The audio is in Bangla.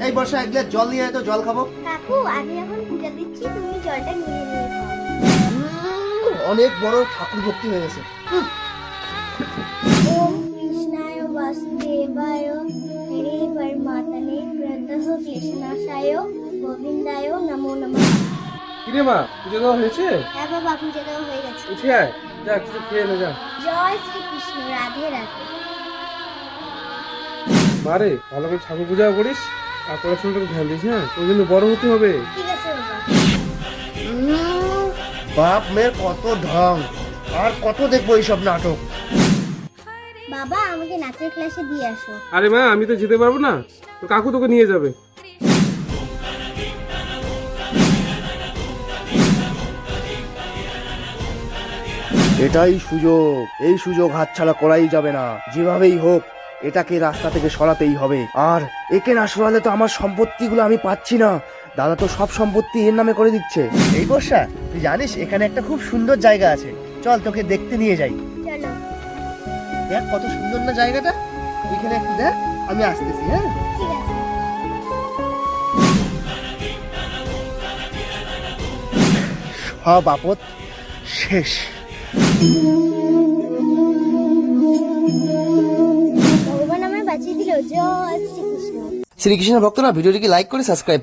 এই বর্ষা এক গ্লাস জল নিয়ে আয় তো, জল খাবো। কাকু আমি এখন পূজা দিচ্ছি, তুমি জলটা নিয়ে নিয়ে খাও। অনেক বড় ঠাকুর ভক্তি হয়ে গেছে। ওম কৃষ্ণায় বাসুদেবায় হরে পরমাত্মনে প্রত্যহ কৃষ্ণাশায় গোবিন্দায় নমো নমঃ। কিরে মা, পুজো দেওয়া হয়েছে? হ্যাঁ বাবা, পূজা দেওয়া হয়ে গেছে। উঠে আয়, যা কিছু খেয়ে নে যা। জয় শ্রীকৃষ্ণ, রাধে রাধে। মারে ভালো করে ঠাকুর পূজাও করিস আর পড়াশোনাটাকে ধ্যান দিস, হ্যাঁ? তোর কিন্তু বড় হতে হবে। ঠিক আছে বাবা। বাপ মেয়ের কত ঢং, আর কত দেখবো এইসব নাটক। বাবা আমাকে নাচের ক্লাসে দিয়ে আসো। আরে মা, আমি তো যেতে পারবো না, তো কাকু তোকে নিয়ে যাবে। এটাই সুযোগ, এই সুযোগ হাতছাড়া করাই যাবে না। যেভাবেই হোক এটাকে রাস্তা থেকে সরাতেই হবে। আর একে না সরালে তো আমার সম্পত্তিগুলো আমি পাচ্ছি না। দাদা তো সব সম্পত্তি এর নামে করে দিচ্ছে। এই বর্ষা, তুই জানিস এখানে একটা খুব সুন্দর জায়গা আছে, চল তোকে দেখতে নিয়ে যাই। চলো। দেখ কত সুন্দর না জায়গাটা, এখানে একটু দেখ, আমি আসতেছি। হ্যাঁ ঠিক আছে। সব আপদ শেষ। ভগবান আমায় বাঁচিয়ে দিল। জয় শ্রীকৃষ্ণ। শ্রীকৃষ্ণ ভক্তরা ভিডিওটিকে লাইক করে সাবস্ক্রাইব